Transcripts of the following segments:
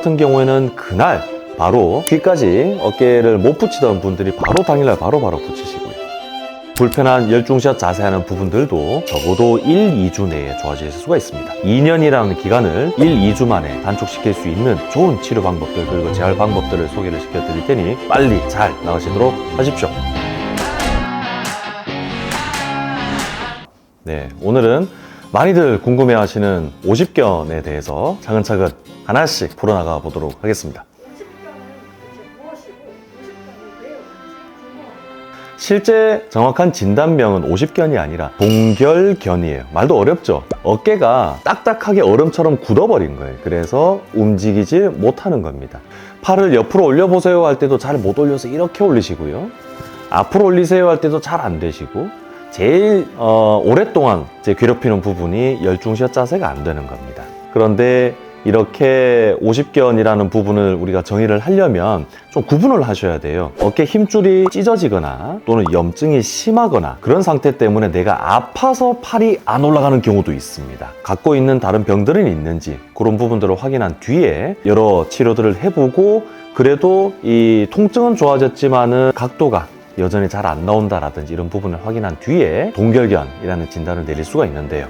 같은 경우에는 그날 바로 귀까지 어깨를 못 붙이던 분들이 바로 당일날 바로 붙이시고요. 불편한 열중시합 자세하는 부분들도 적어도 1, 2주 내에 좋아질 수가 있습니다. 2년이라는 기간을 1, 2주 만에 단축시킬 수 있는 좋은 치료 방법들 그리고 재활 방법들을 소개를 시켜드릴 테니 빨리 잘 나으시도록 하십시오. 네, 오늘은 많이들 궁금해하시는 50견에 대해서 차근차근 하나씩 풀어나가 보도록 하겠습니다. 실제 정확한 진단명은 50견이 아니라 동결견이에요. 말도 어렵죠? 어깨가 딱딱하게 얼음처럼 굳어버린 거예요. 그래서 움직이질 못하는 겁니다. 팔을 옆으로 올려보세요 할 때도 잘 못 올려서 이렇게 올리시고요. 앞으로 올리세요 할 때도 잘 안 되시고 제일 오랫동안 괴롭히는 부분이 열중시합 자세가 안 되는 겁니다. 그런데 이렇게 50견이라는 부분을 우리가 정의를 하려면 좀 구분을 하셔야 돼요. 어깨 힘줄이 찢어지거나 또는 염증이 심하거나 그런 상태 때문에 내가 아파서 팔이 안 올라가는 경우도 있습니다. 갖고 있는 다른 병들은 있는지 그런 부분들을 확인한 뒤에 여러 치료들을 해보고 그래도 이 통증은 좋아졌지만은 각도가 여전히 잘 안 나온다라든지 이런 부분을 확인한 뒤에 동결견이라는 진단을 내릴 수가 있는데요.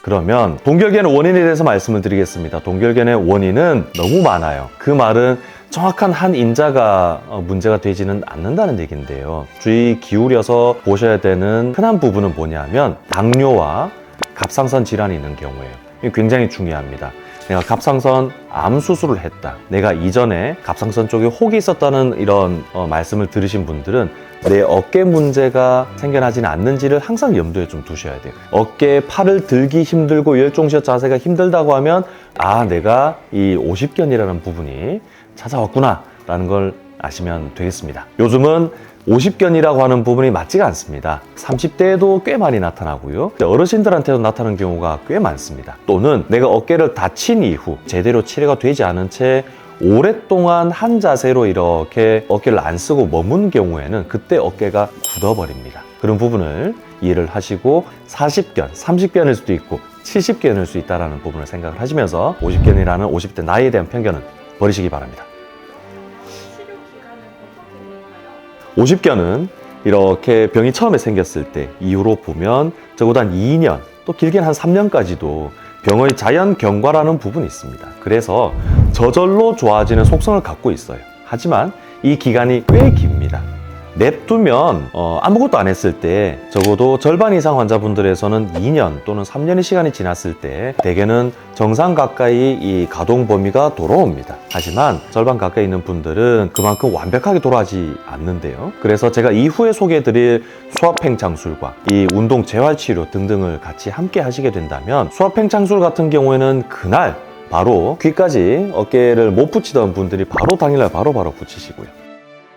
그러면 동결견의 원인에 대해서 말씀을 드리겠습니다. 동결견의 원인은 너무 많아요. 그 말은 정확한 한 인자가 문제가 되지는 않는다는 얘기인데요. 주의 기울여서 보셔야 되는 흔한 부분은 뭐냐면 당뇨와 갑상선 질환이 있는 경우예요. 이게 굉장히 중요합니다. 내가 갑상선 암 수술을 했다. 내가 이전에 갑상선 쪽에 혹이 있었다는 이런 말씀을 들으신 분들은 내 어깨 문제가 생겨나지는 않는지를 항상 염두에 좀 두셔야 돼요. 어깨 팔을 들기 힘들고 열중시합 자세가 힘들다고 하면 내가 이 50견이라는 부분이 찾아왔구나 라는 걸 아시면 되겠습니다. 요즘은 50견이라고 하는 부분이 맞지가 않습니다. 30대에도 꽤 많이 나타나고요. 어르신들한테도 나타나는 경우가 꽤 많습니다. 또는 내가 어깨를 다친 이후 제대로 치료가 되지 않은 채 오랫동안 한 자세로 이렇게 어깨를 안 쓰고 머문 경우에는 그때 어깨가 굳어버립니다. 그런 부분을 이해를 하시고 40견, 30견일 수도 있고 70견일 수 있다는 부분을 생각을 하시면서 50견이라는 50대 나이에 대한 편견은 버리시기 바랍니다. 50견은 이렇게 병이 처음에 생겼을 때 이후로 보면 적어도 한 2년 또 길게는 한 3년까지도 병의 자연 경과라는 부분이 있습니다. 그래서 저절로 좋아지는 속성을 갖고 있어요. 하지만 이 기간이 꽤 깁니다. 냅두면 아무것도 안 했을 때 적어도 절반 이상 환자분들에서는 2년 또는 3년의 시간이 지났을 때 대개는 정상 가까이 이 가동 범위가 돌아옵니다. 하지만 절반 가까이 있는 분들은 그만큼 완벽하게 돌아가지 않는데요. 그래서 제가 이후에 소개해드릴 수압팽창술과 이 운동 재활치료 등등을 같이 함께 하시게 된다면 수압팽창술 같은 경우에는 그날 바로 귀까지 어깨를 못 붙이던 분들이 바로 당일날 바로 붙이시고요.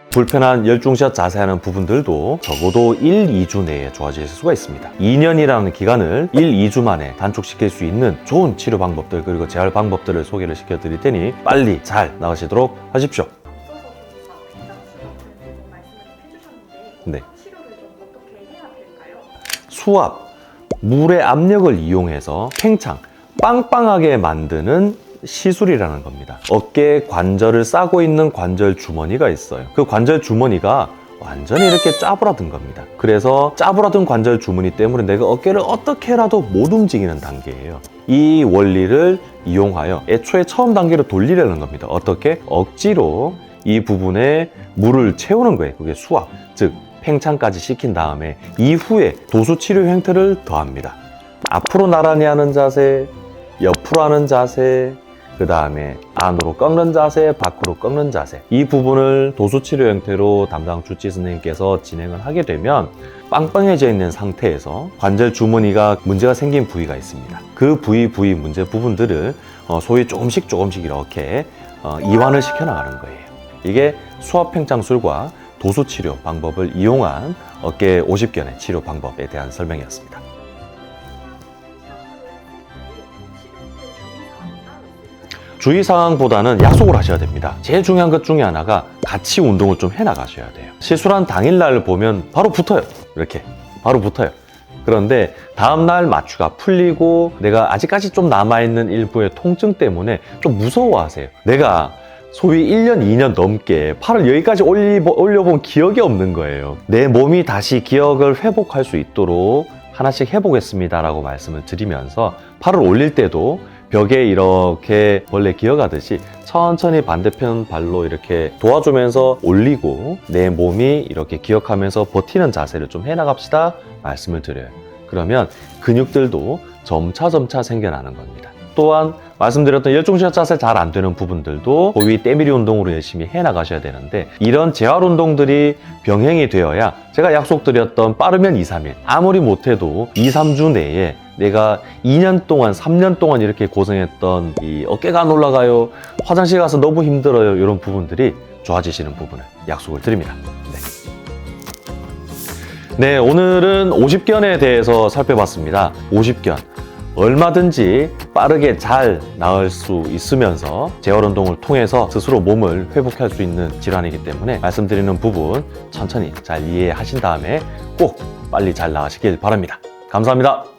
불편한 열중시합 자세하는 부분들도 적어도 1, 2주 내에 좋아질 수가 있습니다. 2년이라는 기간을 1, 2주 만에 단축시킬 수 있는 좋은 치료 방법들 그리고 재활 방법들을 소개를 시켜드릴 테니 빨리 잘 나으시도록 하십시오. 네. 수압, 물의 압력을 이용해서 팽창, 빵빵하게 만드는 시술이라는 겁니다. 어깨에 관절을 싸고 있는 관절 주머니가 있어요. 그 관절 주머니가 완전히 이렇게 짜부라든 겁니다. 그래서 짜부라든 관절 주머니 때문에 내가 어깨를 어떻게 해라도 못 움직이는 단계예요. 이 원리를 이용하여 애초에 처음 단계로 돌리려는 겁니다. 어떻게? 억지로 이 부분에 물을 채우는 거예요. 그게 수압, 즉 팽창까지 시킨 다음에 이후에 도수 치료 형태를 더합니다. 앞으로 나란히 하는 자세, 옆으로 하는 자세, 그 다음에 안으로 꺾는 자세, 밖으로 꺾는 자세, 이 부분을 도수치료 형태로 담당 주치 선생님께서 진행을 하게 되면 빵빵해져 있는 상태에서 관절 주머니가 문제가 생긴 부위가 있습니다. 그 부위 문제 부분들을 소위 조금씩 이렇게 이완을 시켜나가는 거예요. 이게 수압팽창술과 도수치료 방법을 이용한 어깨 50견의 치료 방법에 대한 설명이었습니다. 주의사항보다는 약속을 하셔야 됩니다. 제일 중요한 것 중에 하나가 같이 운동을 좀 해나가셔야 돼요. 시술한 당일날 보면 바로 붙어요. 이렇게 바로 붙어요. 그런데 다음날 마취가 풀리고 내가 아직까지 좀 남아있는 일부의 통증 때문에 좀 무서워하세요. 내가 소위 1년, 2년 넘게 팔을 여기까지 올려본 기억이 없는 거예요. 내 몸이 다시 기억을 회복할 수 있도록 하나씩 해보겠습니다 라고 말씀을 드리면서 팔을 올릴 때도 벽에 이렇게 원래 기어가듯이 천천히 반대편 발로 이렇게 도와주면서 올리고 내 몸이 이렇게 기억하면서 버티는 자세를 좀 해나갑시다 말씀을 드려요. 그러면 근육들도 점차 생겨나는 겁니다. 또한 말씀드렸던 열중시합 자세 잘 안 되는 부분들도 소위 때밀이 운동으로 열심히 해나가셔야 되는데 이런 재활 운동들이 병행이 되어야 제가 약속드렸던 빠르면 2, 3일 아무리 못해도 2, 3주 내에 내가 2년 동안 3년 동안 이렇게 고생했던 이 어깨가 안 올라가요, 화장실 가서 너무 힘들어요, 이런 부분들이 좋아지시는 부분을 약속을 드립니다. 네, 오늘은 50견에 대해서 살펴봤습니다. 50견 얼마든지 빠르게 잘 나을 수 있으면서 재활운동을 통해서 스스로 몸을 회복할 수 있는 질환이기 때문에 말씀드리는 부분 천천히 잘 이해하신 다음에 꼭 빨리 잘 나으시길 바랍니다. 감사합니다.